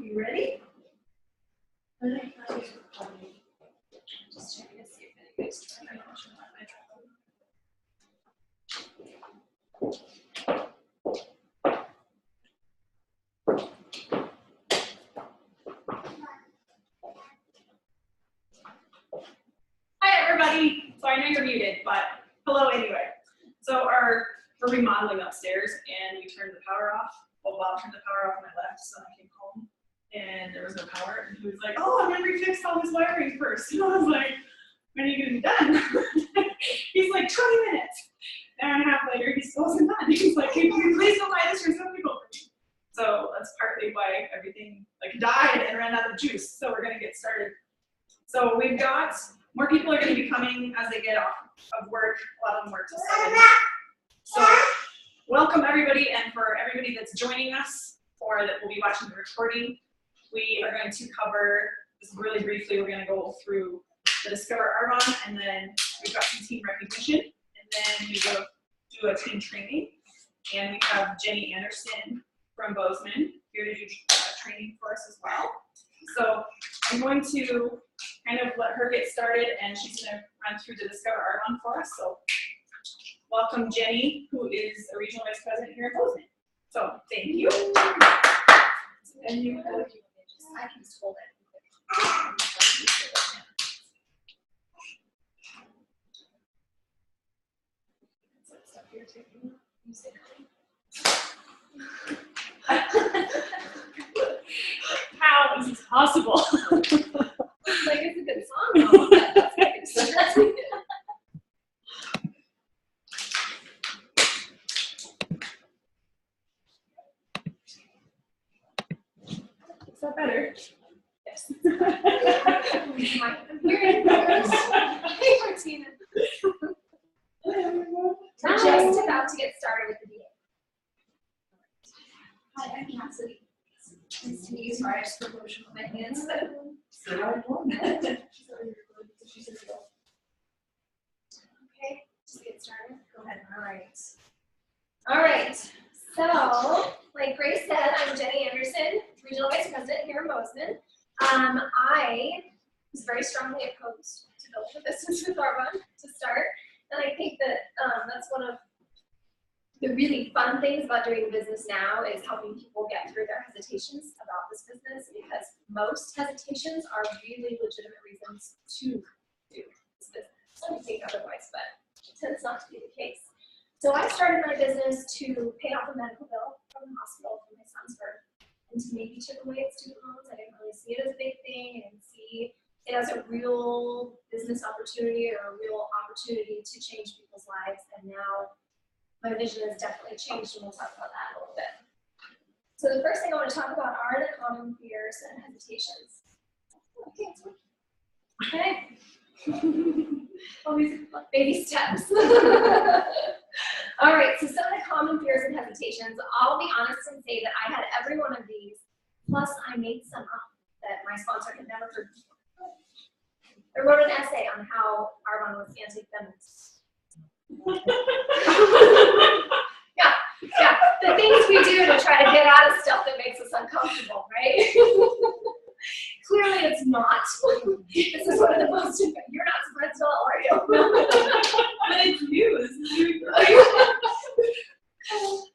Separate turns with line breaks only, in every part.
You ready?
Just checking to see if anybody's trying to watch on my phone. Hi everybody. So I know you're muted, but hello anyway. So we're remodeling upstairs and we turned the power off. Well, Bob turned the power off when I left, so I came home and there was no power. And he was like, "Oh, I'm gonna refix all this wiring first." And I was like, "When are you gonna be done?" He's like, 20 minutes. An hour and a half later, he still wasn't done. He's like, "Can you please go buy this for some people?" So that's partly why everything like died and ran out of juice. So we're gonna get started. So we've got more people are gonna be coming as they get off of work. A lot of them work till 7. So welcome everybody, and for everybody that's joining us or that will be watching the recording, we are going to cover this really briefly. We're going to go through the Discover Argonne, and then we've got some team recognition, and then we will do a team training. And we have Jenny Anderson from Bozeman here to do training for us as well. So I'm going to kind of let her get started, and she's going to run through the Discover Argonne for us. So welcome Jenny, who is a regional vice president here in Bozeman. So thank you. And you can I can just hold it. How is this possible?
Like it's a good song though. That's good.
Is that better?
Yes. I'm hearing first. Hey, Martina. We're just about to get started with the DA. Hi, I'm Cassidy. Nice to meet you. Sorry, I just put motion with my hands. Okay, just get started. Go ahead. All right. So, like Grace said, I'm Jenny Anderson, Regional Vice President here in Bozeman. I was very strongly opposed to building a business with Argonne to start, and I think that that's one of the really fun things about doing business now is helping people get through their hesitations about this business, because most hesitations are really legitimate reasons to do this business. I think otherwise, but it tends not to be the case. So I started my business to pay off a medical bill from the hospital for my son's birth, and to maybe chip away at student loans. I didn't really see it as a big thing. I didn't see it as a real business opportunity or a real opportunity to change people's lives. And now my vision has definitely changed, and we'll talk about that a little bit. So the first thing I want to talk about are the common fears and hesitations. Okay, it's working. Okay. All these baby steps. All right, so some of the common fears and hesitations, I'll be honest and say that I had every one of these, plus I made some up that my sponsor had never heard before. I wrote an essay on how Argonne was anti-feminist. Yeah, the things we do to try to get out of stuff that makes us uncomfortable, right? Clearly it's not. This is one of the most, you're not surprised at all, are you?
But it's news.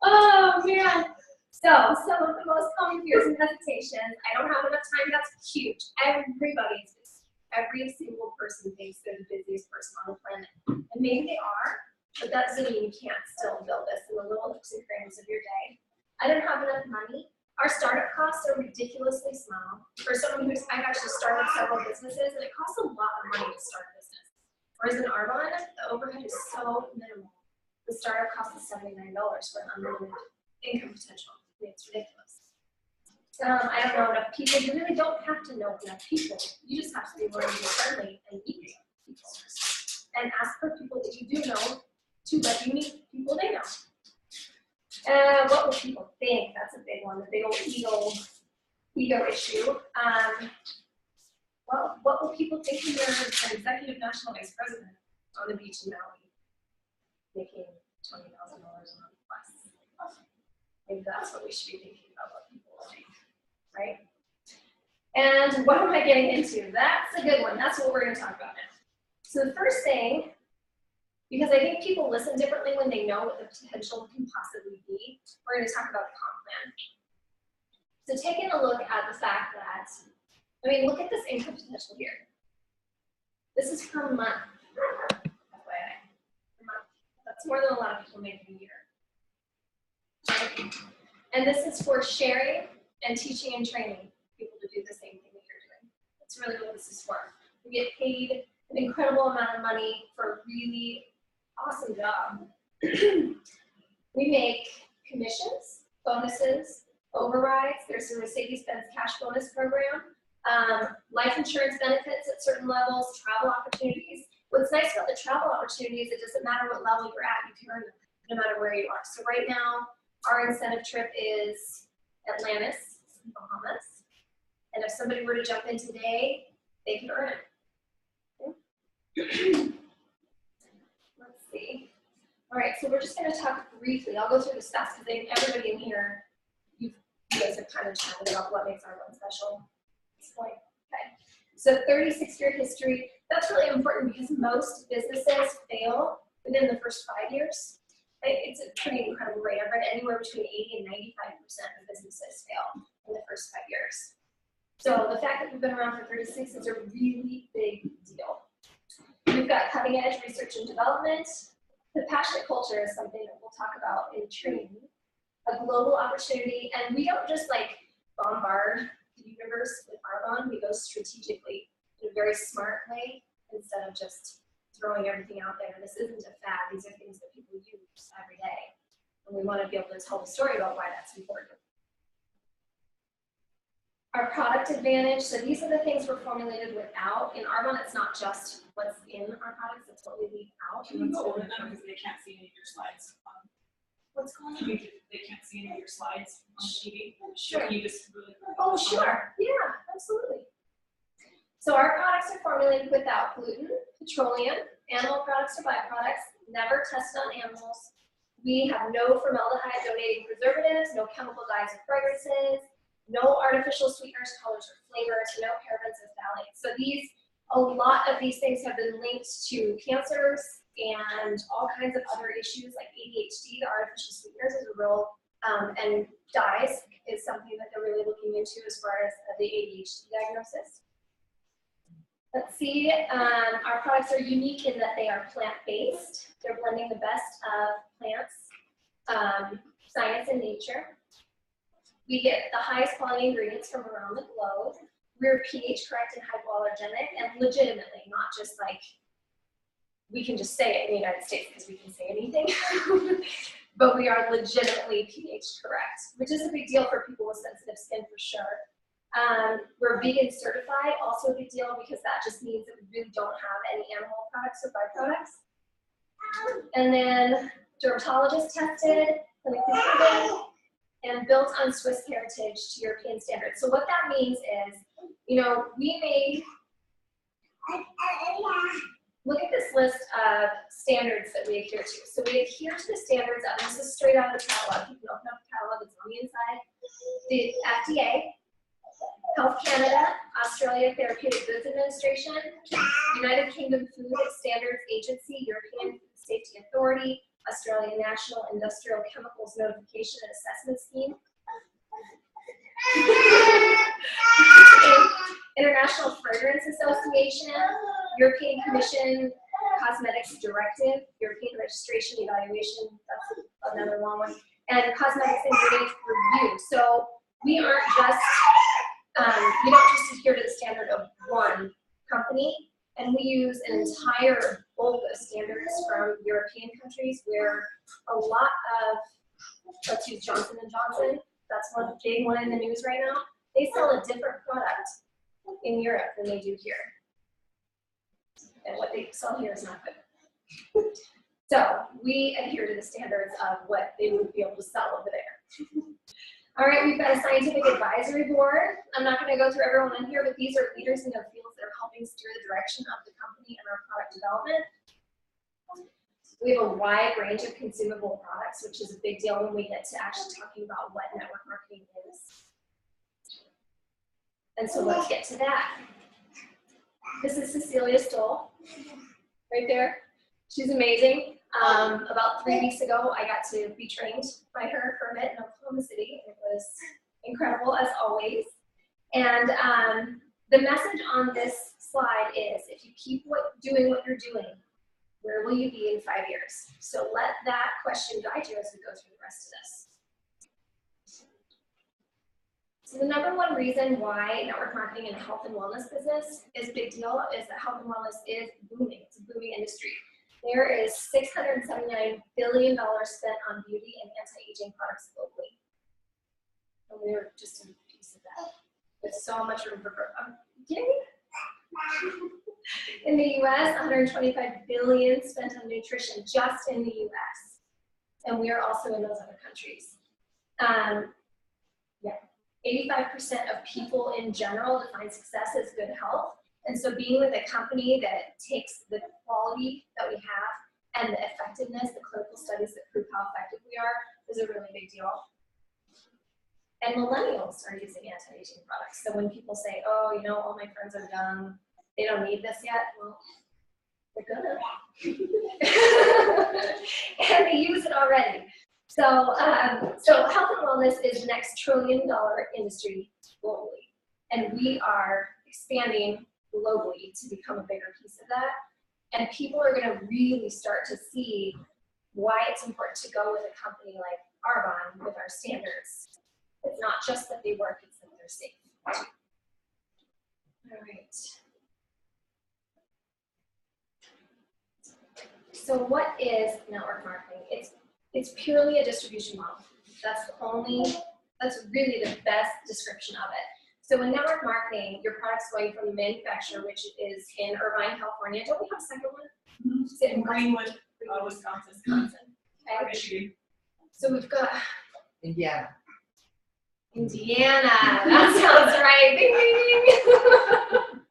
Oh man. So some of the most common fears and hesitations, I don't have enough time, that's huge. Everybody's busy. Every single person thinks they're the busiest person on the planet. And maybe they are, but that doesn't mean you can't still build this in the little nooks and crannies of your day. I don't have enough money. Our startup costs are ridiculously small. For someone who's, I've actually started several businesses, and it costs a lot of money to start a business. Whereas in Argonne, the overhead is so minimal. The startup cost is $79 for an unlimited income potential. I mean, it's ridiculous. I don't know enough people. You really don't have to know enough people. You just have to be willing to be friendly and meet people. And ask for people that you do know to let you meet people they know. What will people think? That's a big one, the big old ego issue. Well, what will people think when you're an executive national vice president on the beach in Maui, making $20,000 a month plus? Maybe that's what we should be thinking about, what people will think, right? And what am I getting into? That's a good one. That's what we're going to talk about now. So the first thing, because I think people listen differently when they know what the potential can possibly be, we're going to talk about the comp plan. So taking a look at the fact that, I mean, look at this income potential here. This is per month. FYI. Per month. That's more than a lot of people make in a year. Right? And this is for sharing and teaching and training people to do the same thing that you're doing. That's really what this is for. We get paid an incredible amount of money for a really awesome job. We make commissions, bonuses, overrides. There's a Mercedes-Benz cash bonus program, life insurance benefits at certain levels, travel opportunities. What's nice about the travel opportunities, it doesn't matter what level you're at, you can earn them no matter where you are. So right now, our incentive trip is Atlantis, Bahamas. And if somebody were to jump in today, they could earn it. Let's see. All right, so we're just going to talk briefly. I'll go through this fast because I think everybody in here, you guys have kind of chatted about what makes our one special at this point. Okay. So 36-year history, that's really important because most businesses fail within the first 5 years. It's a pretty incredible rate. I've read anywhere between 80 and 95% of businesses fail in the first 5 years. So the fact that we've been around for 36 is a really big deal. We've got cutting edge research and development. The passionate culture is something that we'll talk about in training. A global opportunity, and we don't just like bombard the universe with Arbonne, we go strategically in a very smart way instead of just throwing everything out there. This isn't a fad, these are things that people use every day. And we want to be able to tell the story about why that's important. Our product advantage, so these are the things we're formulated without. In Arbonne, it's not just what's in our products, it's what we leave out.
Can you go over them because they can't see any of your slides?
What's going on?
They can't see any of your slides on TV.
Sure.
Can you just really
Oh, sure. Yeah, absolutely. So our products are formulated without gluten, petroleum, animal products or byproducts, never tested on animals. We have no formaldehyde donating preservatives, no chemical dyes or fragrances, no artificial sweeteners, colors, or flavors, no parabens or phthalates. So a lot of these things have been linked to cancers and all kinds of other issues like ADHD. The artificial sweeteners is a real, and dyes is something that they're really looking into as far as the ADHD diagnosis. Let's see, our products are unique in that they are plant-based. They're blending the best of plants, science, and nature. We get the highest quality ingredients from around the globe. We're pH correct and hypoallergenic, and legitimately, not just like we can just say it in the United States because we can say anything, but we are legitimately pH correct, which is a big deal for people with sensitive skin for sure. We're vegan certified, also a big deal because that just means that we really don't have any animal products or byproducts. And then dermatologist tested, clinically proven, and built on Swiss heritage to European standards. So what that means is, you know, we made, look at this list of standards that we adhere to. So we adhere to the standards of, this is straight out of the catalog. You can open up the catalog, it's on the inside. The FDA, Health Canada, Australia Therapeutic Goods Administration, United Kingdom Food Standards Agency, European Food Safety Authority, Australian National Industrial Chemicals Notification and Assessment Scheme, International Fragrance Association, European Commission Cosmetics Directive, European Registration Evaluation, that's another long one, and Cosmetics Ingredients Review. So we aren't just, we don't just adhere to the standard of one company, and we use an entire bulk of standards from European countries where a lot of, let's use Johnson & Johnson, that's one big one in the news right now. They sell a different product in Europe than they do here. And what they sell here is not good. So we adhere to the standards of what they would be able to sell over there. All right, we've got a scientific advisory board. I'm not going to go through everyone in here, but these are leaders in their fields that are helping steer the direction of the company and our product development. We have a wide range of consumable products, which is a big deal when we get to actually talking about what network marketing is. And so let's get to that. This is Cecilia Stoll, right there. She's amazing. About 3 weeks ago, I got to be trained by her for a bit in Oklahoma City. It was incredible, as always. And the message on this slide is, if you keep doing what you're doing, where will you be in 5 years? So let that question guide you as we go through the rest of this. So the number one reason why network marketing in the health and wellness business is a big deal is that health and wellness is booming. It's a booming industry. There is $679 billion spent on beauty and anti-aging products globally. And we're just a piece of that. There's so much room for growth. In the US, $125 billion spent on nutrition just in the US. And we are also in those other countries. 85% of people in general define success as good health. And so being with a company that takes the quality that we have and the effectiveness, the clinical studies that prove how effective we are, is a really big deal. And millennials are using anti-aging products. So when people say, oh, you know, all my friends are young, they don't need this yet, well, they're gonna. And they use it already. So, so health and wellness is the next trillion-dollar industry globally. And we are expanding globally to become a bigger piece of that. And people are going to really start to see why it's important to go with a company like Arbonne with our standards. It's not just that they work, it's that they're safe. All right. So what is network marketing? It's purely a distribution model. That's really the best description of it. So in network marketing, your product's going from the manufacturer, which is in Irvine, California. Don't we have a second one?
Mm-hmm.
Is it in
Greenwood, Wisconsin.
Okay.
Michigan.
So we've got
Indiana.
That sounds right. Ding, ding,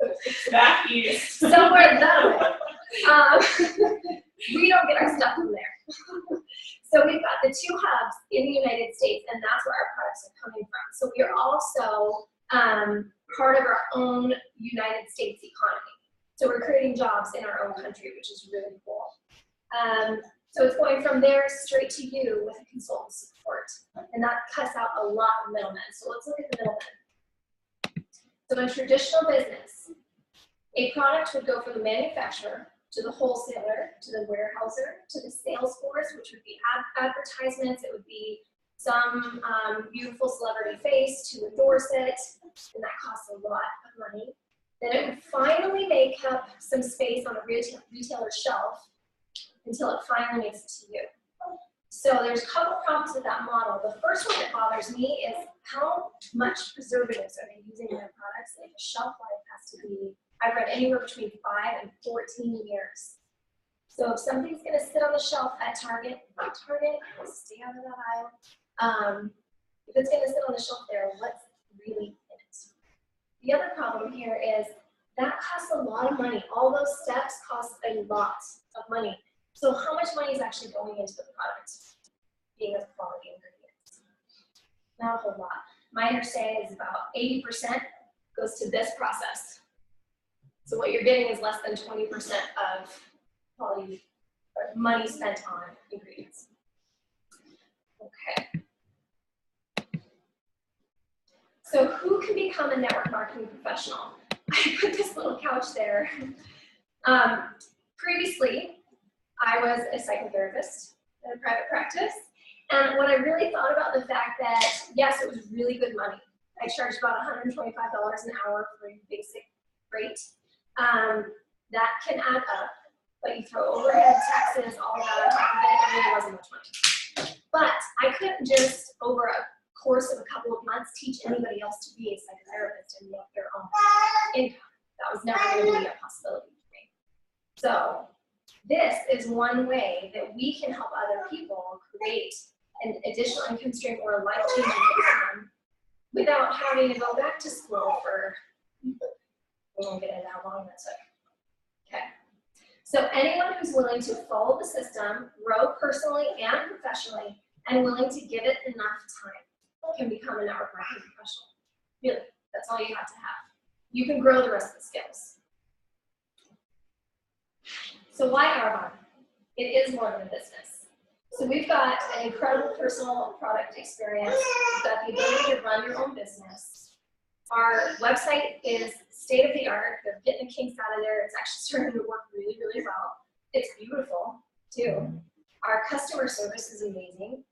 ding.
Back east.
Somewhere that way. We don't get our stuff from there. So we've got the 2 hubs in the United States, and that's where our products are coming from. So we are also part of our own United States economy. So we're creating jobs in our own country, which is really cool. So it's going from there straight to you with a consultant support. And that cuts out a lot of middlemen. So let's look at the middlemen. So in traditional business, a product would go from the manufacturer to the wholesaler, to the warehouser, to the sales force, which would be advertisements. It would be some beautiful celebrity face to endorse it, and that costs a lot of money. Then it would finally make up some space on a retailer's shelf until it finally makes it to you. So there's a couple problems with that model. The first one that bothers me is how much preservatives are they using in their products. Like the shelf life has to be, I've read anywhere between 5 and 14 years. So if something's gonna sit on the shelf at Target, stay out of that aisle. If it's gonna sit on the shelf there, what's really in it? The other problem here is that costs a lot of money. All those steps cost a lot of money. So how much money is actually going into the product being of quality ingredients? Not a whole lot. My understanding is about 80% goes to this process. So what you're getting is less than 20% of quality or money spent on ingredients. Okay. So who can become a network marketing professional? I put this little couch there. Previously, I was a psychotherapist in a private practice. And what I really thought about the fact that, yes, it was really good money. I charged about $125 an hour for a basic rate. That can add up, but you throw overhead, taxes, all of that on top of it, and it really wasn't much money. But I couldn't just, over a course of a couple of months, teach anybody else to be a psychotherapist and make their own income. That was never going to be a possibility for me. So this is one way that we can help other people create an additional income stream or a life-changing income without having to go back to school for, we won't get into how long that took. Okay. So anyone who's willing to follow the system, grow personally and professionally, and willing to give it enough time can become a network marketing professional. Really, That's all you have to have. You can grow the rest of the skills. So why Arbonne? It is more than a business. So we've got an incredible personal product experience. We've got the ability to run your own business. Our website is state of the art. They're getting the kinks out of there. It's actually starting to work really, really well. It's beautiful too. Our customer service is amazing.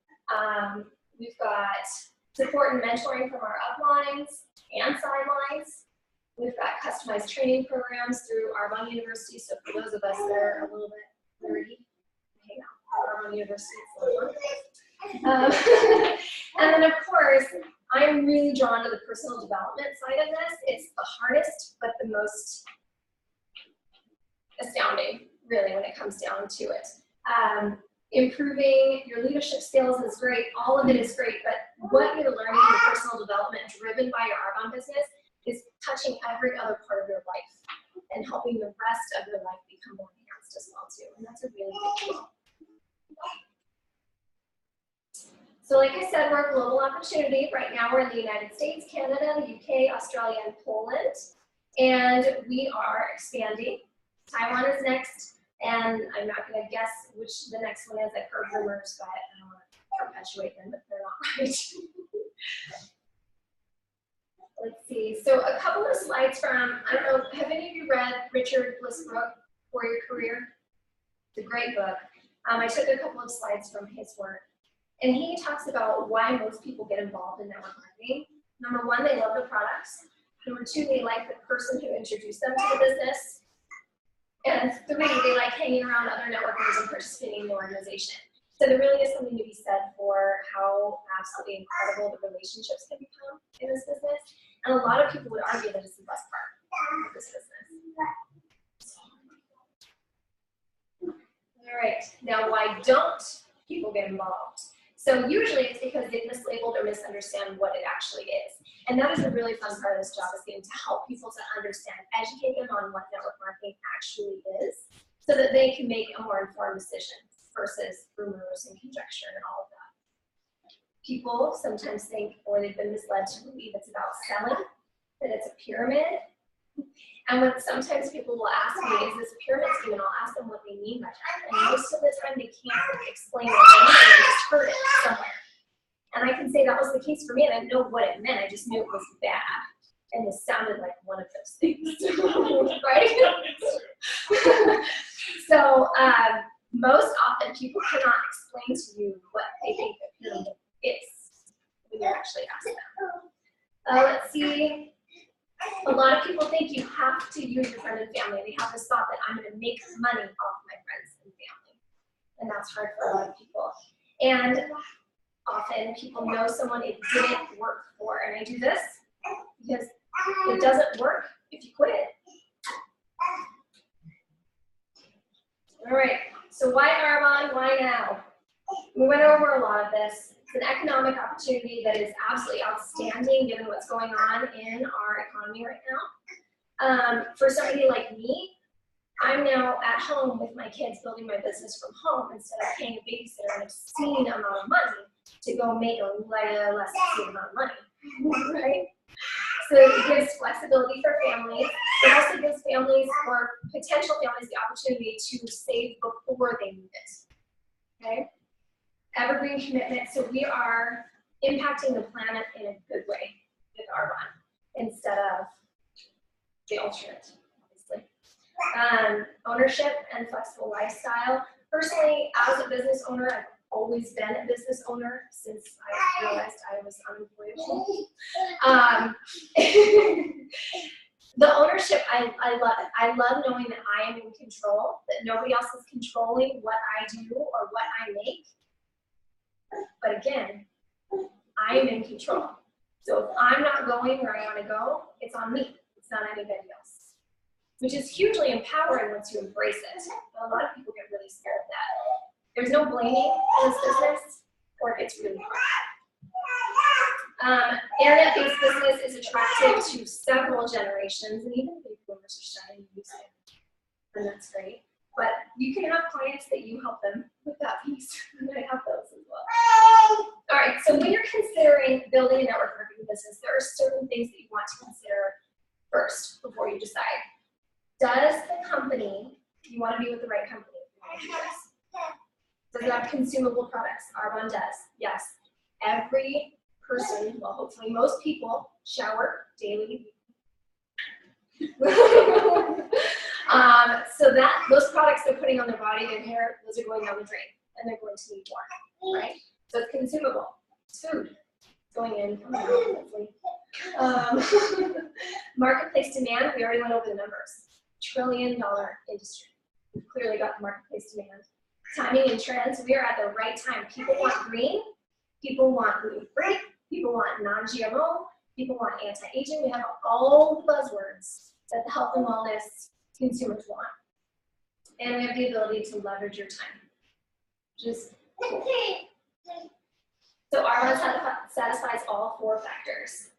We've got support and mentoring from our uplines and sidelines. We've got customized training programs through Arbonne University. So for those of us that are a little bit nerdy, hang out. Arbonne University is and then of course, I'm really drawn to the personal development side of this. It's the hardest, but the most astounding, really, when it comes down to it. Improving your leadership skills is great. All of it is great, but what you're learning in personal development driven by your Arbonne business is touching every other part of your life and helping the rest of your life become more enhanced as well too. And that's a really big deal. So like I said, we're a global opportunity. Right now we're in the United States, Canada, the UK, Australia, and Poland. And we are expanding. Taiwan is next. And I'm not going to guess which the next one is. I've heard rumors, but I don't want to perpetuate them if they're not right. Let's see. So a couple of slides from, I don't know, have any of you read Richard Blissbrook, For Your Career? It's a great book. I took a couple of slides from his work. And he talks about why most people get involved in network marketing. Number one, they love the products. Number two, they like the person who introduced them to the business. And three, they like hanging around other networkers and participating in the organization. So there really is something to be said for how absolutely incredible the relationships can become in this business. And a lot of people would argue that it's the best part of this business. All right, now why don't people get involved? So usually it's because they've mislabeled or misunderstand what it actually is. And that is a really fun part of this job, is getting to help people to understand, educate them on what network marketing actually is, so that they can make a more informed decision versus rumors and conjecture and all of that. People sometimes think, or they've been misled to believe it's about selling, that it's a pyramid. And when sometimes people will ask me, is this a pyramid scheme? And I'll ask them what they mean by that. And most of the time they can't explain what they mean, they just heard it somewhere. And I can say that was the case for me, and I didn't know what it meant. I just knew it was bad. And it sounded like one of those things, right? So most often people cannot explain to you what they think the pyramid is when you actually ask them. Let's see. A lot of people think you have to use your friend and family. They have this thought that I'm going to make money off my friends and family. And that's hard for a lot of people. And often people know someone it didn't work for. And I do this because it doesn't work if you quit. All right, so why Arbonne? Why now? We went over a lot of this. It's an economic opportunity that is absolutely outstanding given what's going on in our economy right now. For somebody like me, I'm now at home with my kids building my business from home instead of paying a babysitter an obscene amount of money to go make a less obscene amount of money, right? So it gives flexibility for families. It also gives families or potential families the opportunity to save before they need it, okay? Evergreen commitment, so we are impacting the planet in a good way with Arbonne instead of the alternate, obviously. Ownership and flexible lifestyle. Personally, as a business owner, I've always been a business owner since I realized I was unemployable. The ownership, I love it. I love knowing that I am in control, that nobody else is controlling what I do or what I make. But again, I am in control. So if I'm not going where I want to go, it's on me. It's not anybody else. Which is hugely empowering once you embrace it. But a lot of people get really scared of that. There's no blaming in this business, or it gets really hard. Internet-based business is attractive to several generations, and even baby boomers are starting to use it. And that's great. But you can have clients that you help them with that piece, and I have those as well. All right, so when you're considering building a network marketing business, there are certain things that you want to consider first before you decide. Does the company, you want to be with the right company? Does it have consumable products? Arbonne does, yes. Every person, well, hopefully most people, shower daily. So that those products they're putting on their body, their hair, those are going down the drain, and they're going to need more, right? So it's consumable. It's food. It's going in, coming out, hopefully. Marketplace demand, we already went over the numbers. $1 trillion industry. We've clearly got the marketplace demand. Timing and trends, we are at the right time. People want green, people want gluten-free, people want non-GMO, people want anti-aging. We have all the buzzwords that the health and wellness consumers want. And we have the ability to leverage your time. So Arbonne satisfies all 4 factors.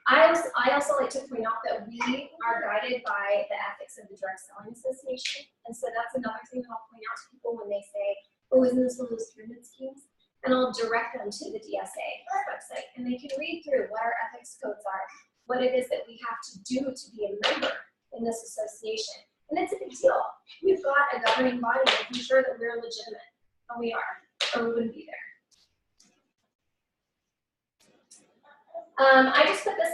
I also like to point out that we are guided by the ethics of the Direct Selling Association. And so that's another thing that I'll point out to people when they say, oh, isn't this one of those pyramid schemes? And I'll direct them to the DSA website. And they can read through what our ethics codes are, what it is that we have to do to be a member in this association. And it's a big deal. We've got a governing body making sure that we're legitimate. And we are, or we wouldn't be there. I just put this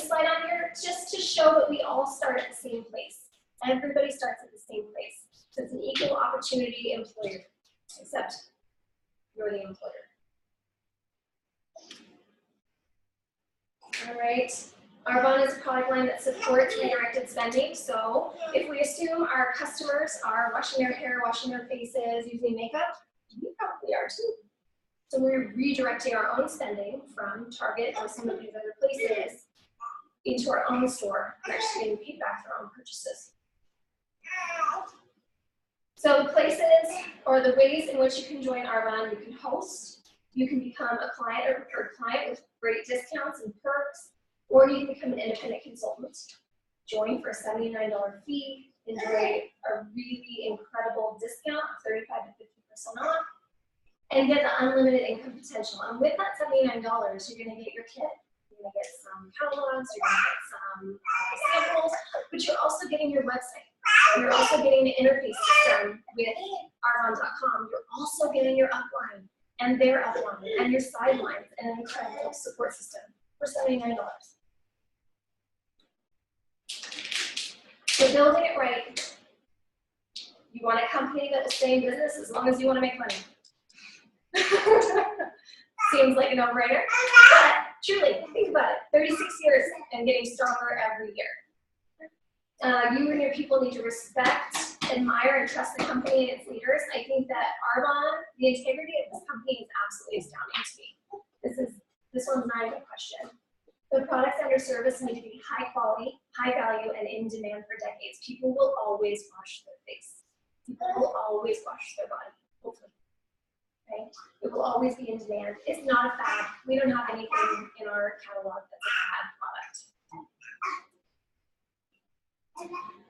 slide on here just to show that we all start at the same place. Everybody starts at the same place. So it's an equal opportunity employer, except you're the employer. All right. Arbonne is a product line that supports redirected spending. So if we assume our customers are washing their hair, washing their faces, using makeup, we probably are too. So we're redirecting our own spending from Target or some of these other places into our own store and actually getting paid back for our own purchases. So the places or the ways in which you can join Arbonne, you can host, you can become a client or preferred client with great discounts and perks, or you can become an independent consultant. Join for a $79 fee, enjoy a really incredible discount, 35 to 50% off. And get the unlimited income potential. And with that $79, you're going to get your kit. You're going to get some catalogs, you're going to get some samples, but you're also getting your website. You're also getting the interface system with Arbonne.com. You're also getting your upline and their upline and your sidelines and an incredible support system for $79. So building it right. You want a company that will stay in business as long as you want to make money. Seems like a no-brainer, but truly, think about it. 36 years and getting stronger every year. You and your people need to respect, admire, and trust the company and its leaders. I think that Arbonne, the integrity of this company is absolutely astounding to me. This one's not even a question. The products and your service need to be high quality, high value, and in demand for decades. People will always wash their face. People will always wash their body, hopefully. Okay? It will always be in demand. It's not a fad. We don't have anything in our catalog that's a fad product.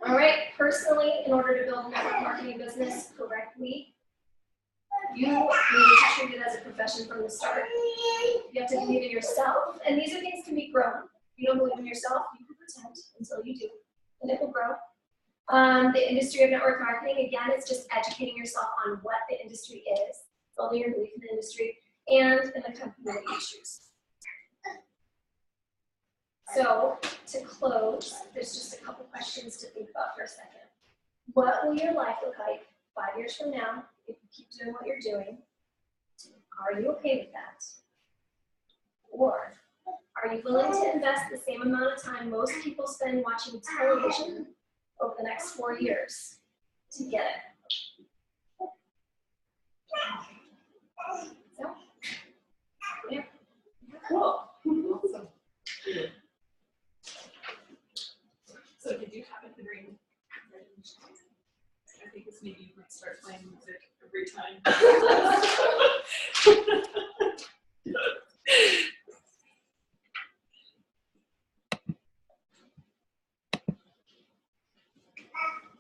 All right, personally, in order to build a network marketing business correctly, you need to treat it as a profession from the start. You have to believe in yourself, and these are things can be grown. If you don't believe in yourself, you can pretend until you do, and it will grow. The industry of network marketing, again, it's just educating yourself on what the industry is, building your belief in the industry, and in the company that you choose. So, to close, there's just a couple questions to think about for a second. What will your life look like 5 years from now if you keep doing what you're doing? Are you okay with that? Or are you willing to invest the same amount of time most people spend watching television over the next 4 years to get it? So, yeah, cool.
Awesome. So did you happen to bring? I think this maybe you might start playing music every time.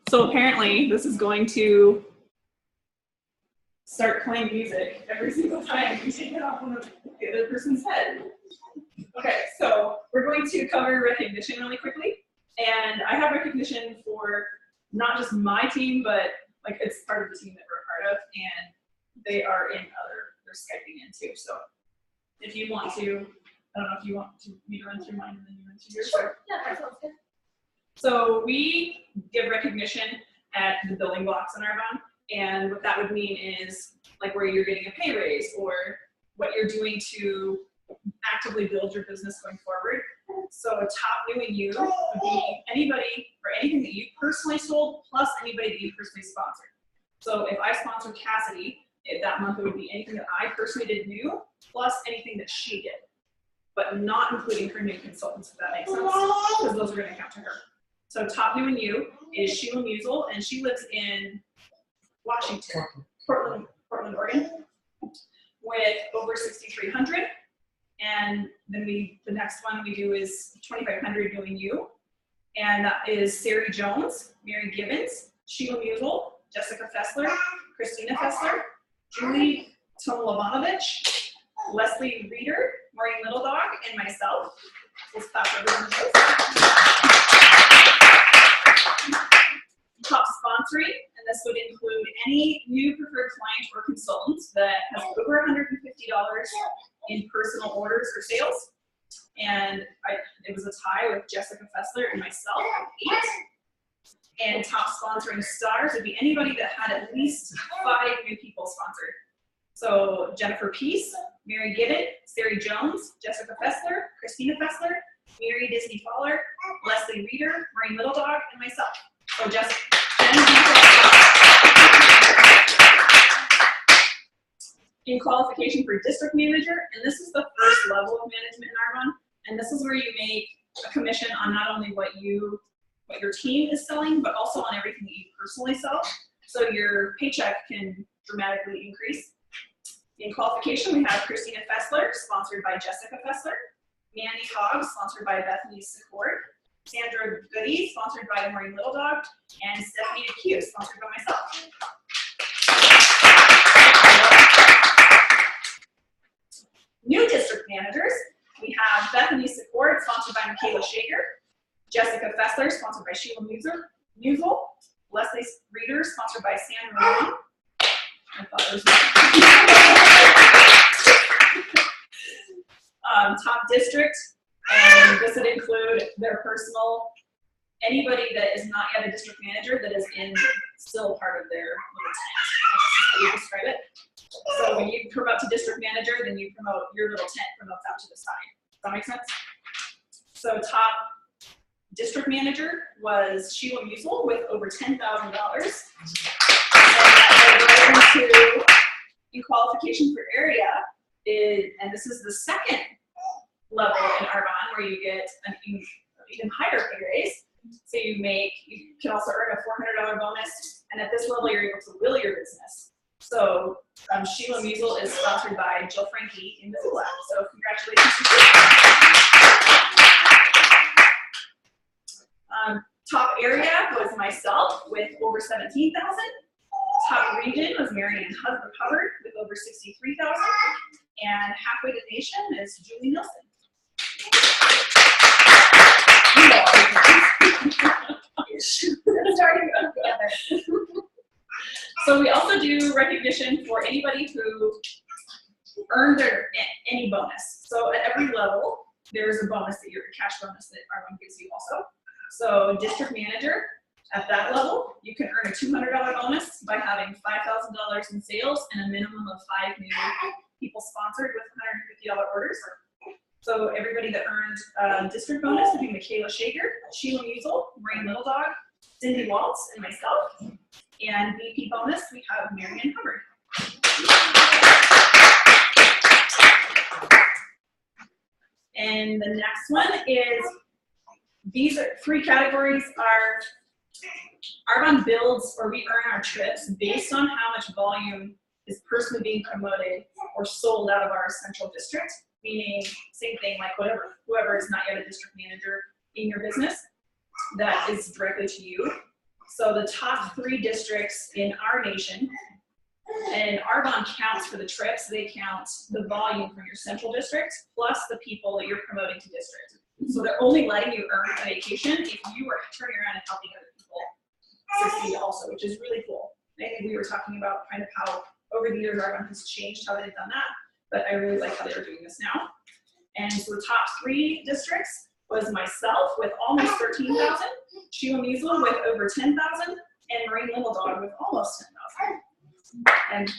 So apparently this is going to start playing music every single time you take it off one of the other person's head. Okay, so we're going going to cover recognition really quickly. And I have recognition for not just my team, but like it's part of the team that we're a part of, and they are in they're Skyping in too. So if you want to, I don't know if you want me to run through mine and then you run through yours.
Sure. Yeah, that sounds good.
So we give recognition at the building blocks in Arbonne, and what that would mean is like where you're getting a pay raise or what you're doing to actively build your business going forward. So a top new in you would be anybody or anything that you personally sold plus anybody that you personally sponsored. So if I sponsored Cassidy, that month it would be anything that I personally did new plus anything that she did, but not including her new consultants, if that makes sense, because those are going to count to her. So top new in you is Sheila Musel, and she lives in Washington, Portland, Oregon, with over 6,300. And then the next one we do is 2,500 new in you, and that is Sari Jones, Mary Gibbons, Sheila Musel, Jessica Fessler, Christina Fessler, Julie Tomlovanovich, Leslie Reeder, Maureen Little Dog, and myself. Let's clap for everyone. Top sponsoring, and this would include any new preferred client or consultant that has over $150 in personal orders or sales. And it was a tie with Jessica Fessler and myself, 8. And top sponsoring stars would be anybody that had at least 5 new people sponsored. So Jennifer Peace, Mary Gibbon, Sari Jones, Jessica Fessler, Christina Fessler, Mary Disney Fowler, Leslie Reeder, Maureen Little Dog, and myself. So just in qualification for district manager, and this is the first level of management in Arbonne, and this is where you make a commission on not only what your team is selling, but also on everything that you personally sell. So your paycheck can dramatically increase. In qualification, we have Christina Fessler, sponsored by Jessica Fessler, Mandy Hogg, sponsored by Bethany Secord, Sandra Goody, sponsored by Maureen Little Dog, and Stephanie Q, sponsored by myself. New district managers, we have Bethany Secord, sponsored by Michaela Shager, Jessica Fessler, sponsored by Sheila Musel, Leslie Reeder, sponsored by Sandra Malone. I thought it was top district, and this would include their personal, anybody that is not yet a district manager that is still part of their little tent. That's how you describe it. So when you promote to district manager, then you promote your little tent promotes out to the side. Does that make sense? So top district manager was Sheila Musel with over $10,000. And that goes right into in qualification for area, and this is the second level in Arbonne where you get an even higher pay raise. So you can also earn a $400 bonus, and at this level you're able to will your business. So Sheila Musel is sponsored by Jill Frankie in Missoula. So congratulations to you. Top area was myself with over 17,000. Top region was Marianne Hubbard with over 63,000. And halfway to nation is Julie Nelson.
Starting together.
So we also do recognition for anybody who earned any bonus. So at every level, there's a bonus a cash bonus that Arbonne gives you also. So district manager, at that level, you can earn a $200 bonus by having $5,000 in sales and a minimum of 5 new people sponsored with $150 orders. So everybody that earned district bonus would be Michaela Shager, Sheila Musel, Maureen Little Dog, Cindy Waltz, and myself. And VP bonus, we have Marianne Hubbard. And the next one is, these 3 categories are Arbonne builds, or we earn our trips based on how much volume is personally being promoted or sold out of our central district, meaning same thing, like whoever is not yet a district manager in your business, that is directly to you. So the top 3 districts in our nation, and Arbonne counts for the trips, they count the volume from your central district plus the people that you're promoting to district. So So they're only letting you earn a vacation if you are turning around and helping other people succeed also, which is really cool. And I think we were talking about kind of how over the years our has changed how they've done that, but I really like how they're doing this now. And so the top 3 districts was myself with almost 13,000, Sheila Measle with over 10,000, and Marine Little Dog with almost 10,000.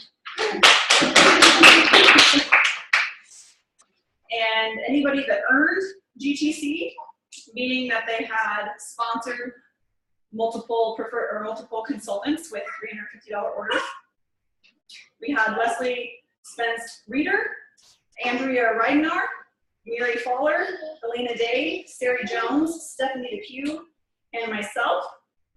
And anybody that earned GTC, meaning that they had sponsored multiple consultants with $350 orders. We had Leslie Spence Reeder, Andrea Reidenar, Mary Fowler, Elena Day, Sarah Jones, Stephanie DePew, and myself,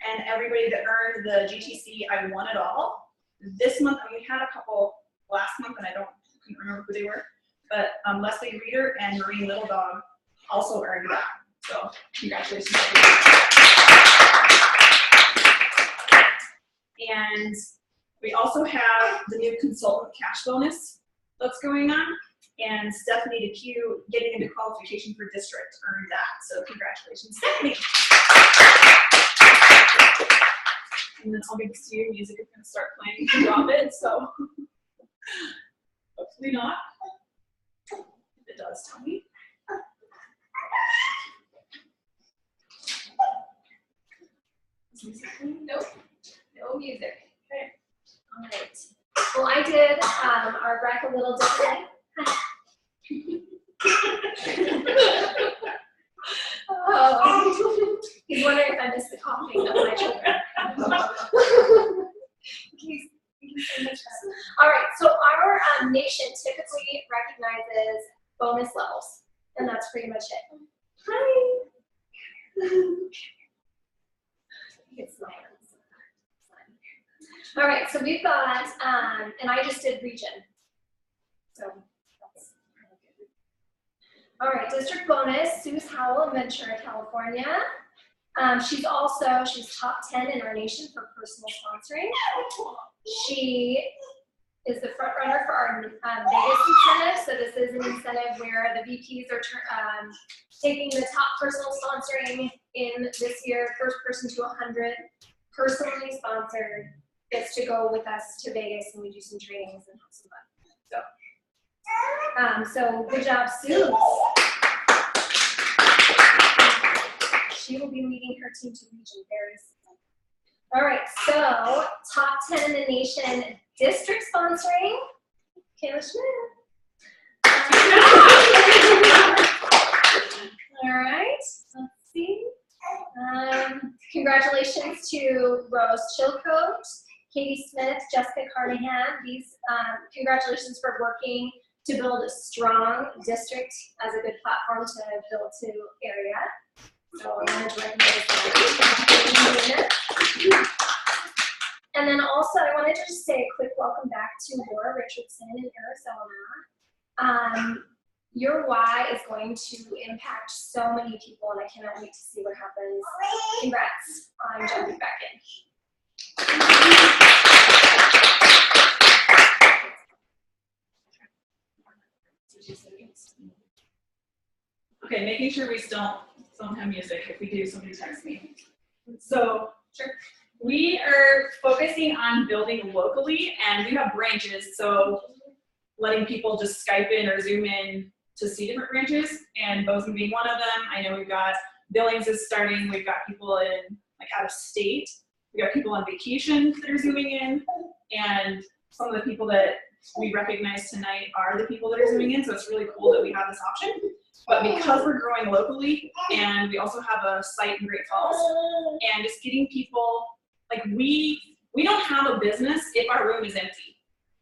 and everybody that earned the GTC I Won It All. This month, and we had a couple last month, and I couldn't remember who they were, but Leslie Reeder and Marine Little Dog also earned that. So congratulations. And we also have the new consultant cash bonus that's going on. And Stephanie DePew getting into qualification for district earned that. So congratulations, Stephanie. And then I'll give this to you. Music is going to start playing. You can drop it. So hopefully not. If it does, tell me. Is music playing? Nope. No music. Okay.
All right. Well, I did our rec a little differently. Oh, he's wondering if I missed the coughing of my children. All right, so our nation typically recognizes bonus levels, and that's pretty much it. Hi. It's not. All right, so we've got, and I just did region. So that's kind of good. All right, district bonus, Suze Howell in Ventura, California. She's top 10 in our nation for personal sponsoring. She is the front runner for our Vegas incentive. So this is an incentive where the VPs are taking the top personal sponsoring in this year, first person to 100, personally sponsored, gets to go with us to Vegas and we do some trainings and have some fun. So good job, Sue. She will be leading her team to region very soon. All right, so top 10 in the nation district sponsoring, Kayla Schmidt. All right, let's see. Congratulations to Rose Chilcote, Katie Smith, Jessica Carnahan. These congratulations for working to build a strong district as a good platform to build to area. So I wanted to recognize that. And then also I wanted to just say a quick welcome back to Laura Richardson in Arizona. Your why is going to impact so many people, and I cannot wait to see what happens. Congrats on jumping back in.
Okay, making sure we still don't have music. If we do, somebody text me. So, sure. We are focusing on building locally, and we have branches, so letting people just Skype in or Zoom in to see different branches, and Bozeman being one of them. I know we've got Billings is starting. We've got people in out of state. We got people on vacation that are Zooming in, and some of the people that we recognize tonight are the people that are Zooming in. So it's really cool that we have this option. But because we're growing locally, and we also have a site in Great Falls, and just getting people, we don't have a business if our room is empty.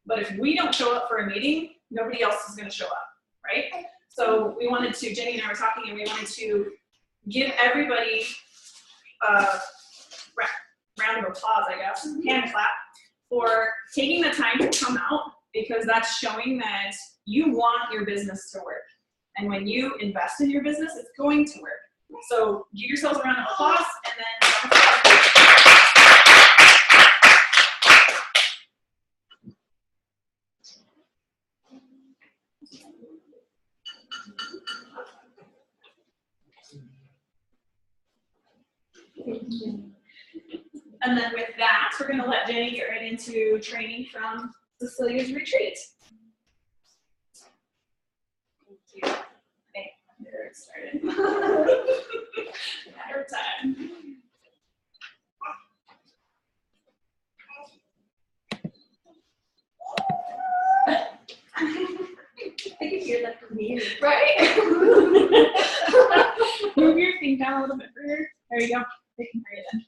But if we don't show up for a meeting, nobody else is going to show up, right? So we wanted to, Jenny and I were talking, and we wanted to give everybody a round of applause, I guess, hand clap, for taking the time to come out, because that's showing that you want your business to work. And when you invest in your business, it's going to work. So give yourselves a round of applause, and then And then with that, we're gonna let Jenny get right into training from Cecilia's retreat. Thank you. Okay, there it started. Matter of time.
I can hear that from me.
Right? Move your thing down a little bit further. There you go. They can hear you then.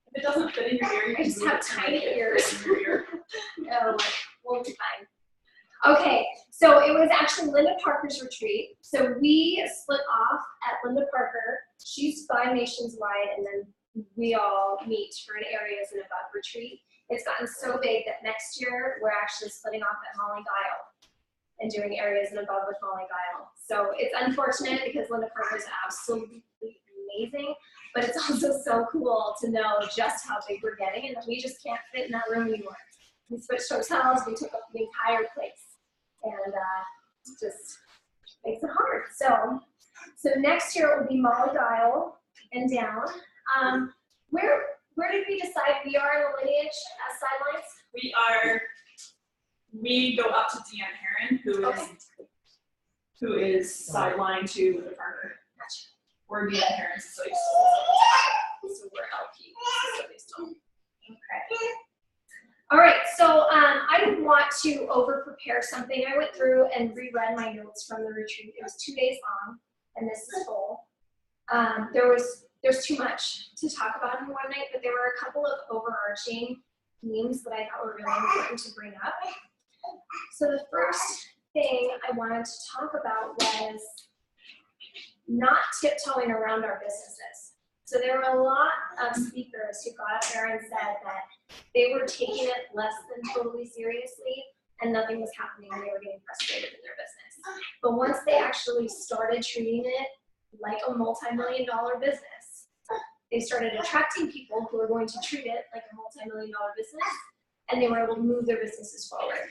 If it doesn't fit in your ear, you
I
can
just
move
have
it to
tiny
make it
ears.
fit in your ear.
No, we'll be fine. Okay, so it was actually Linda Parker's retreat. So we split off at Linda Parker. She's 5 nations wide, and then we all meet for an areas and above retreat. It's gotten so big that next year we're actually splitting off at Molly Guile and doing areas and above with Molly Guile. So it's unfortunate because Linda Parker is absolutely amazing, but it's also so cool to know just how big we're getting and that we just can't fit in that room anymore. We switched hotels, we took up the entire place, and it just makes it hard. So next year it will be Molly Guile and down. Where did we decide we are in the lineage as sidelines?
We go up to Deanne Herron, who is sideline to Linda Parker.
Gotcha.
We're Deanne Herron, so we're LP.
Okay. All right, so I didn't want to over-prepare something. I went through and reread my notes from the retreat. It was 2 days long, and this is full. There's too much to talk about in one night, but there were a couple of overarching themes that I thought were really important to bring up. So the first thing I wanted to talk about was not tiptoeing around our businesses. So there were a lot of speakers who got up there and said that they were taking it less than totally seriously and nothing was happening and they were getting frustrated in their business. But once they actually started treating it like a multi-million-dollar business, they started attracting people who were going to treat it like a multi-million-dollar business, and they were able to move their businesses forward.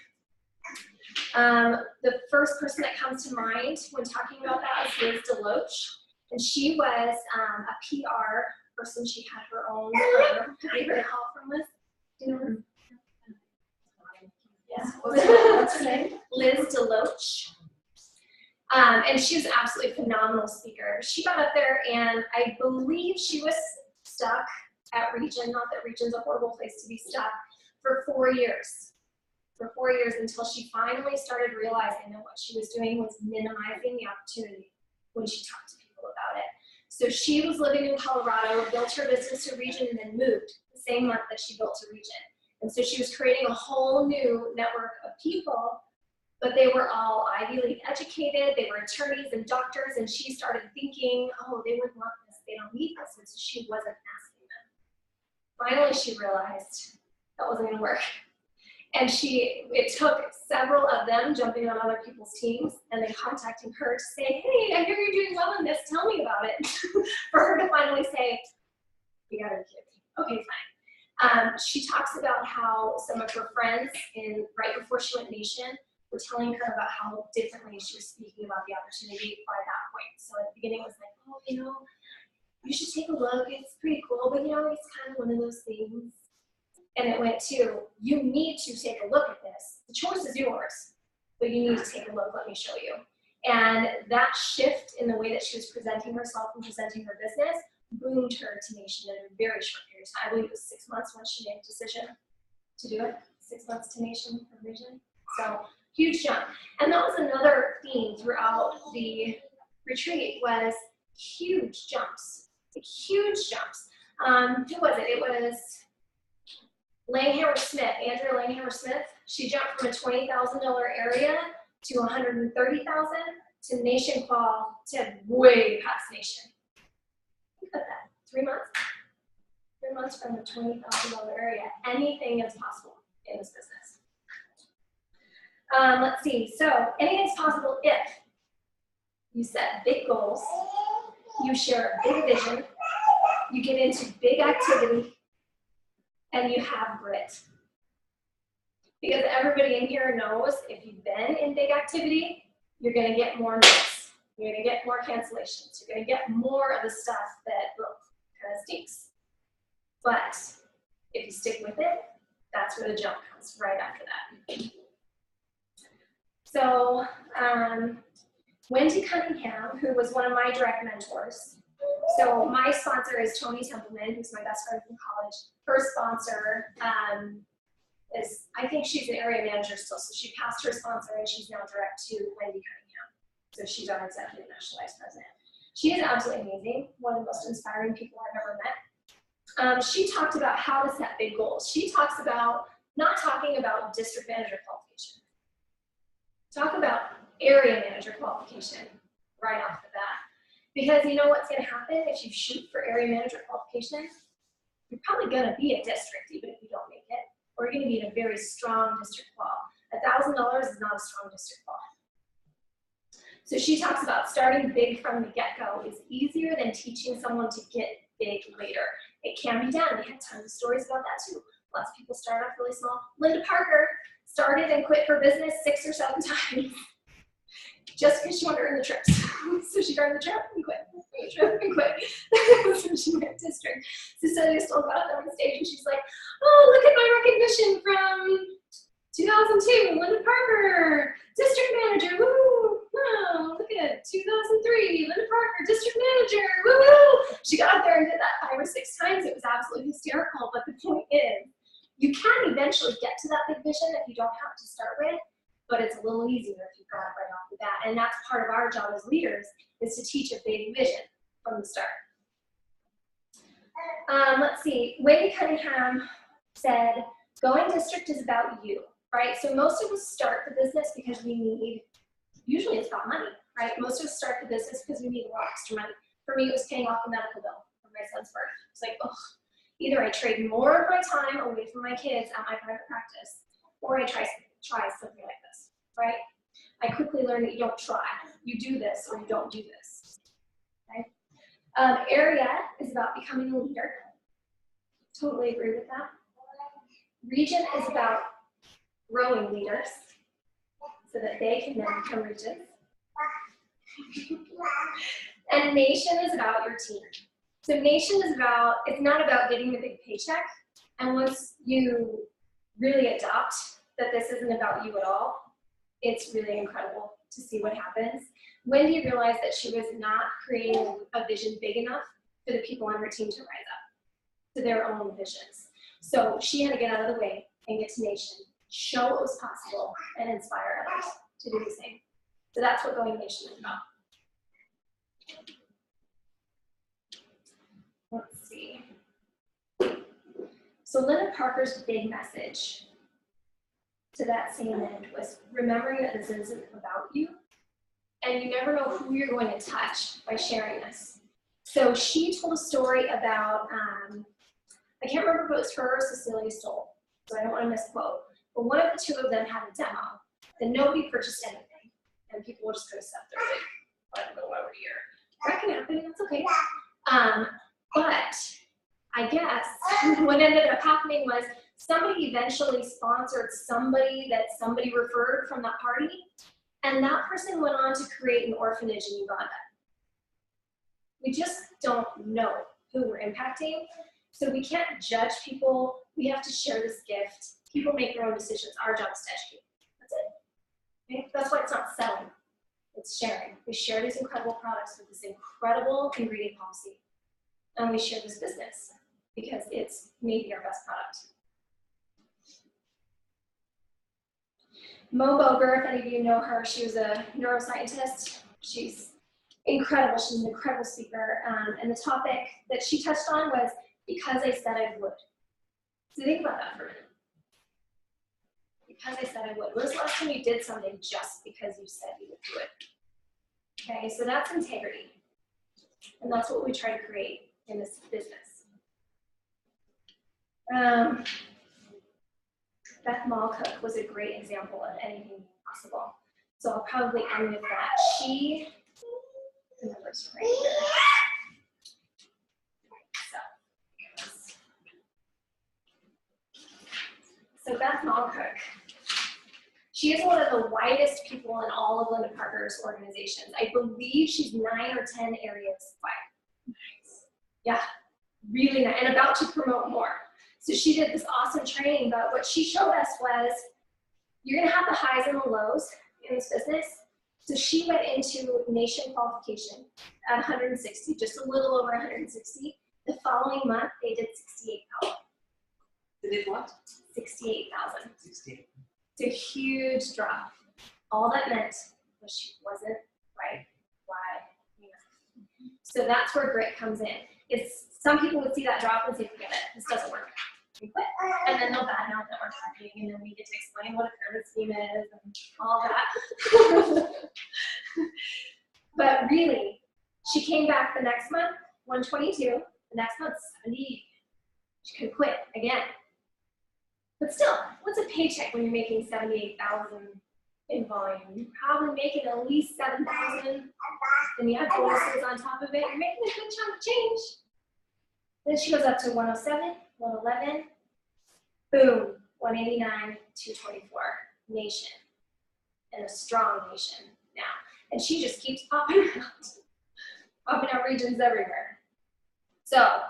The first person that comes to mind when talking about that is Liz DeLoach, and she was a PR person. She had her own firm. Have you heard of from Liz? Do you know her? Yes. What's her name? Liz DeLoach. And she was an absolutely phenomenal speaker. She got up there, and I believe she was stuck at Region, not that Region's a horrible place to be stuck, for 4 years. For 4 years until she finally started realizing that what she was doing was minimizing the opportunity when she talked to people about it. So she was living in Colorado, built her business to Region, and then moved the same month that she built to Region. And so she was creating a whole new network of people, but they were all Ivy League educated, they were attorneys and doctors, and she started thinking, oh, they would want this, they don't need this, and so she wasn't asking them. Finally, she realized that wasn't gonna work. And it took several of them jumping on other people's teams and then contacting her to say, hey, I hear you're doing well in this, tell me about it. For her to finally say, you gotta be kidding me. Okay, fine. She talks about how some of her friends, right before she went Nation, were telling her about how differently she was speaking about the opportunity by that point. So at the beginning it was like, oh, you should take a look, it's pretty cool, but it's kind of one of those things. And it went to, you need to take a look at this. The choice is yours, but you need to take a look, let me show you. And that shift in the way that she was presenting herself and presenting her business boomed her to Nation in a very short period of time. I believe it was 6 months when she made a decision to do it. 6 months to Nation for Vision. So huge jump. And that was another theme throughout the retreat was huge jumps. Huge jumps. Who was it? It was Langhammer Smith, Andrea Langhammer Smith. She jumped from a $20,000 area to $130,000 to Nation Qual to way past Nation. Think about that. 3 months. 3 months from a $20,000 area. Anything is possible in this business. Let's see. So anything's possible if you set big goals, you share a big vision, you get into big activity, and you have grit. Because everybody in here knows if you've been in big activity, you're going to get more no's. You're going to get more cancellations. You're going to get more of the stuff that, kind of stinks. But if you stick with it, that's where the jump comes right after that. So Wendy Cunningham, who was one of my direct mentors. So my sponsor is Tony Templeman, who's my best friend from college. Her sponsor is, I think she's an area manager still, so she passed her sponsor and she's now direct to Wendy Cunningham. So she's our executive national vice president. She is absolutely amazing, one of the most inspiring people I've ever met. She talked about how to set big goals. She talks about not talking about district manager qualification. Talk about area manager qualification right off the bat. Because you know what's going to happen if you shoot for area manager qualification? You're probably going to be a district even if you don't make it. Or you're going to be in a very strong district qual. $1,000 is not a strong district qual. So she talks about starting big from the get-go is easier than teaching someone to get big later. It can be done. We have tons of stories about that too. Lots of people start off really small. Linda Parker started and quit her business 6 or 7 times just because she wanted to earn the trips. So she earned the trip and quit. The trip and quit. So she went district. Cecilia still got up there on the stage and she's like, oh, look at my recognition from 2002, Linda Parker, district manager, woo! Oh, look at it, 2003, Linda Parker, district manager, woo! She got up there and did that 5 or 6 times. It was absolutely hysterical, but the point is, you can eventually get to that big vision if you don't have to start with, but it's a little easier if you've got it right off the bat. And that's part of our job as leaders, is to teach a big vision from the start. Let's see, Wendy Cunningham said, going district is about you, right? So most of us start the business because we need, usually it's about money, right? Most of us start the business because we need a lot of extra money. For me, it was paying off the medical bill for my son's birth. It's like, oh, either I trade more of my time away from my kids at my private practice, or I try something like this, right? I quickly learned that you don't try. You do this or you don't do this, okay? Area is about becoming a leader. Totally agree with that. Region is about growing leaders so that they can then become regions. And nation is about your team. So nation is about, it's not about getting the big paycheck. And once you really adopt that this isn't about you at all, it's really incredible to see what happens. Wendy realized that she was not creating a vision big enough for the people on her team to rise up to their own visions. So she had to get out of the way and get to nation, show what was possible, and inspire others to do the same. So that's what Going Nation is about. Let's see. So Linda Parker's big message to that same end was remembering that this isn't about you, and you never know who you're going to touch by sharing this. So she told a story about, I can't remember if it was her or Cecilia Stoll, so I don't want to misquote, but one of the two of them had a demo that nobody purchased anything, and people were just going to set their big, I don't know, over a year. That can happen, that's okay. But I guess what ended up happening was somebody eventually sponsored somebody that somebody referred from that party, and that person went on to create an orphanage in Uganda. We just don't know who we're impacting, so we can't judge people. We have to share this gift. People make their own decisions. Our job is to educate. That's it. Okay? That's why it's not selling. It's sharing. We share these incredible products with this incredible ingredient policy, and we share this business because it's maybe our best product. Mo Boger, if any of you know her, she was a neuroscientist. She's incredible. She's an incredible speaker. And the topic that she touched on was because I said I would. So think about that for a minute. Because I said I would. When was the last time you did something just because you said you would do it? Okay, so that's integrity. And that's what we try to create in this business. Beth Malcook was a great example of anything possible. So I'll probably end with that. She, the numbers right here. So Beth Malcook, she is one of the widest people in all of Linda Parker's organizations. I believe she's 9 or 10 areas wide. Yeah, really nice and about to promote more. So she did this awesome training, but what she showed us was you're gonna have the highs and the lows in this business. So she went into nation qualification at 160, just a little over 160. The following month, they did 68,000.
They did what?
68,000.
60.
It's a huge drop. All that meant was she wasn't right, enough. So that's where grit comes in. It's some people would see that drop and say, forget it, this doesn't work. We quit, and then they'll badmouth that we're talking, and then we get to explain what a pyramid scheme is and all that. But really, she came back the next month, 122. The next month, 70. She could quit again. But still, what's a paycheck when you're making 78,000 in volume? You're probably making at least 7,000, and you have bonuses on top of it. You're making a good chunk of change. Then she goes up to 107, 111, boom, 189, 224, nation, and a strong nation now. And she just keeps popping out regions everywhere. So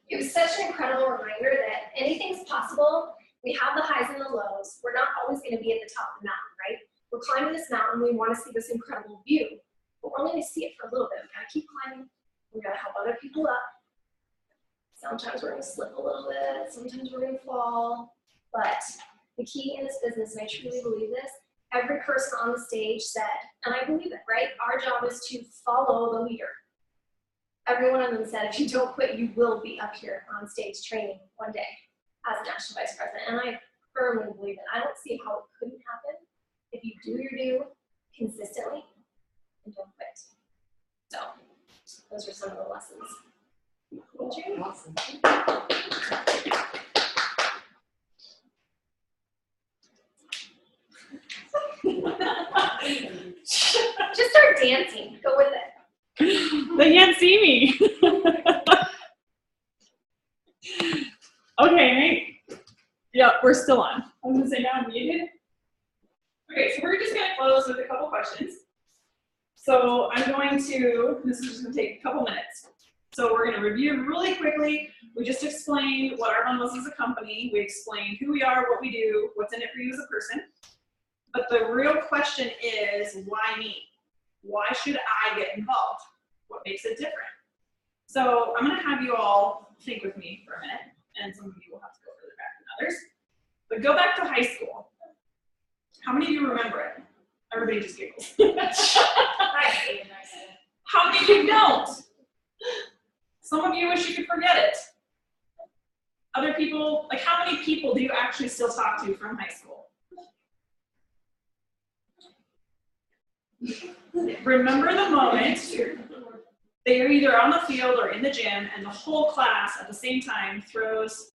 it was such an incredible reminder that anything's possible. We have the highs and the lows. We're not always going to be at the top of the mountain, right? We're climbing this mountain. We want to see this incredible view, but we're only going to see it for a little bit. We got to keep climbing. We got to help other people up. Sometimes we're going to slip a little bit. Sometimes we're going to fall. But the key in this business, and I truly believe this, every person on the stage said, and I believe it, right? Our job is to follow the leader. Every one of them said, if you don't quit, you will be up here on stage training one day as a national vice president. And I firmly believe it. I don't see how it couldn't happen if you do your due consistently and don't quit. So those are some of the lessons.
Awesome.
Just start dancing. Go with it.
They can't see me. Okay, right? Yeah, we're still on. I was gonna say now I'm muted. Okay, so we're just gonna close with a couple questions. So I'm going to, this is just gonna take a couple minutes. So we're gonna review really quickly. We just explained what Arbonne was as a company. We explained who we are, what we do, what's in it for you as a person. But the real question is, why me? Why should I get involved? What makes it different? So I'm gonna have you all think with me for a minute, and some of you will have to go further back than others. But go back to high school. How many of you remember it? Everybody just giggles. How many of you don't? Some of you wish you could forget it. Other people, like how many people do you actually still talk to from high school? Remember the moment they are either on the field or in the gym and the whole class at the same time throws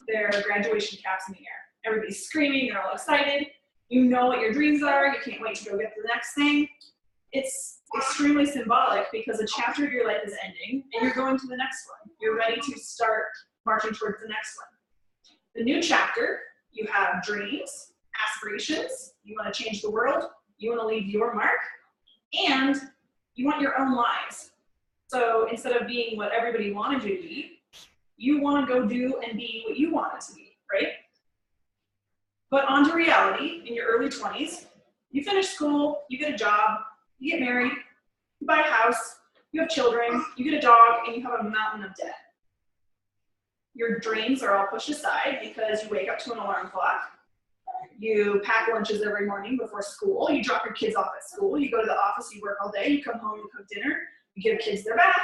their graduation caps in the air. Everybody's screaming, they're all excited. You know what your dreams are, you can't wait to go get to the next thing. It's extremely symbolic because a chapter of your life is ending and you're going to the next one. You're ready to start marching towards the next one. The new chapter, you have dreams, aspirations, you want to change the world, you want to leave your mark, and you want your own lives. So instead of being what everybody wanted you to be, you want to go do and be what you want it to be, right? But onto reality, in your early 20s, you finish school, you get a job, you get married, you buy a house, you have children, you get a dog, and you have a mountain of debt. Your dreams are all pushed aside because you wake up to an alarm clock. You pack lunches every morning before school. You drop your kids off at school. You go to the office, you work all day. You come home, you cook dinner. You give kids their bath.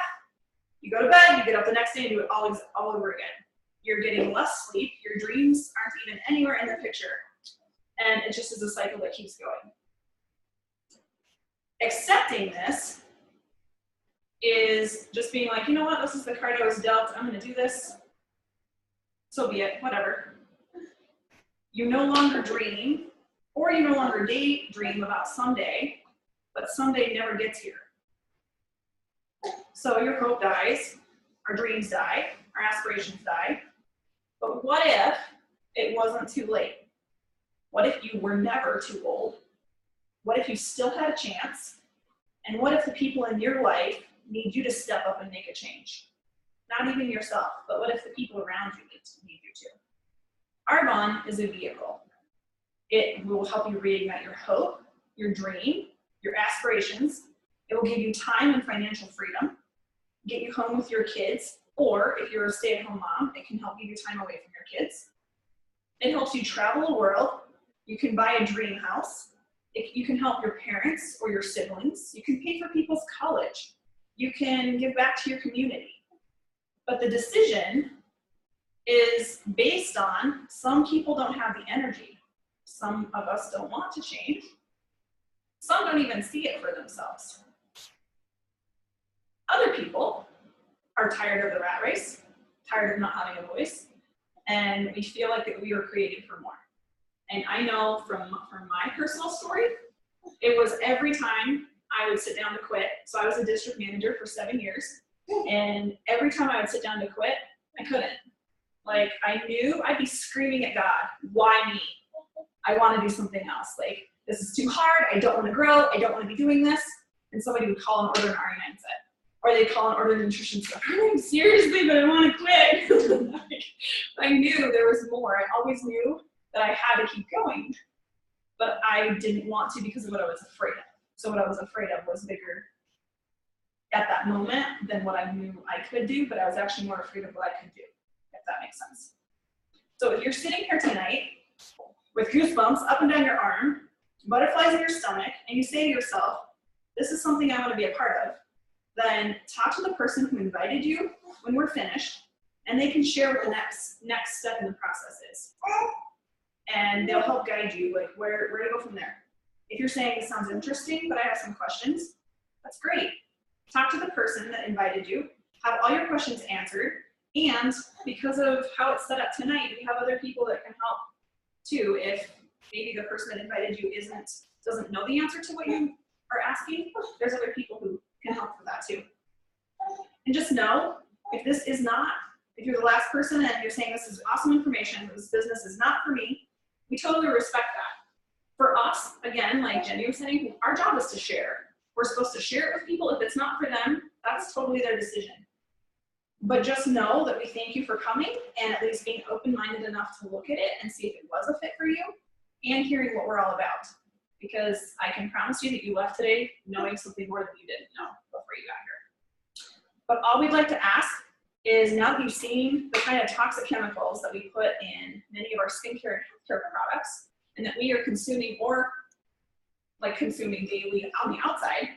You go to bed, you get up the next day and do it all over again. You're getting less sleep. Your dreams aren't even anywhere in the picture. And it just is a cycle that keeps going. Accepting this is just being like, you know what, this is the card I was dealt. I'm going to do this. So be it, whatever. You no longer dream, or you no longer daydream about someday, but someday never gets here. So your hope dies, our dreams die, our aspirations die. But what if it wasn't too late? What if you were never too old? What if you still had a chance? And what if the people in your life need you to step up and make a change? Not even yourself, but what if the people around you need you to? Arbonne is a vehicle. It will help you reignite your hope, your dream, your aspirations. It will give you time and financial freedom, get you home with your kids, or if you're a stay-at-home mom, it can help give you time away from your kids. It helps you travel the world. You can buy a dream house. You can help your parents or your siblings. You can pay for people's college. You can give back to your community. But the decision is based on some people don't have the energy. Some of us don't want to change. Some don't even see it for themselves. Other people are tired of the rat race, tired of not having a voice, and we feel like that we were created for more. And I know from my personal story, it was every time I would sit down to quit. So I was a district manager for 7 years, and every time I would sit down to quit, I couldn't. Like, I knew I'd be screaming at God, why me? I want to do something else. Like, this is too hard. I don't want to grow. I don't want to be doing this. And somebody would call and order an RE mindset. Or they'd call and order nutrition stuff. Seriously, but I want to quit. Like, I knew there was more. I always knew that I had to keep going. But I didn't want to because of what I was afraid of. So what I was afraid of was bigger at that moment than what I knew I could do, but I was actually more afraid of what I could do, if that makes sense. So if you're sitting here tonight with goosebumps up and down your arm, butterflies in your stomach, and you say to yourself, this is something I want to be a part of, then talk to the person who invited you when we're finished, and they can share what the next step in the process is. And they'll help guide you, like where to go from there. If you're saying it sounds interesting, but I have some questions, that's great. Talk to the person that invited you, have all your questions answered, and because of how it's set up tonight, we have other people that can help too. If maybe the person that invited you doesn't know the answer to what you are asking, there's other people who can help with that too. And just know, if you're the last person and you're saying this is awesome information, this business is not for me, we totally respect that. For us, again, like Jenny was saying, our job is to share. We're supposed to share it with people. If it's not for them, that's totally their decision. But just know that we thank you for coming and at least being open-minded enough to look at it and see if it was a fit for you and hearing what we're all about. Because I can promise you that you left today knowing something more than you didn't know before you got here. But all we'd like to ask is, now that you've seen the kind of toxic chemicals that we put in many of our skincare and healthcare products, and that we are consuming or like consuming daily on the outside,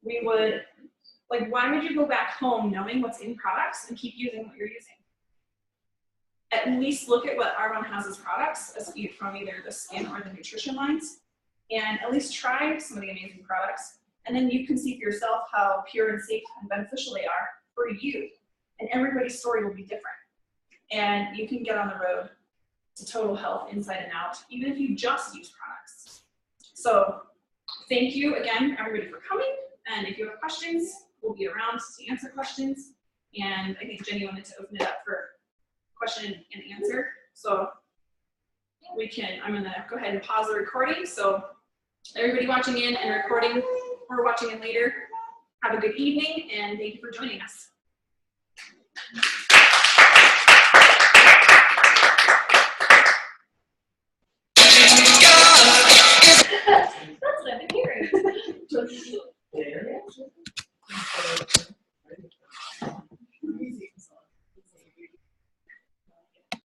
we would, like, why would you go back home knowing what's in products and keep using what you're using? At least look at what Arbonne has as products, from either the skin or the nutrition lines, and at least try some of the amazing products, and then you can see for yourself how pure and safe and beneficial they are for you. And everybody's story will be different. And you can get on the road to total health inside and out, even if you just use products. So thank you again, everybody, for coming. And if you have questions, we'll be around to answer questions. And I think Jenny wanted to open it up for question and answer. So I'm gonna go ahead and pause the recording. So everybody watching in and recording or watching in later, have a good evening and thank you for joining us.
That's what I've been hearing.
There it is.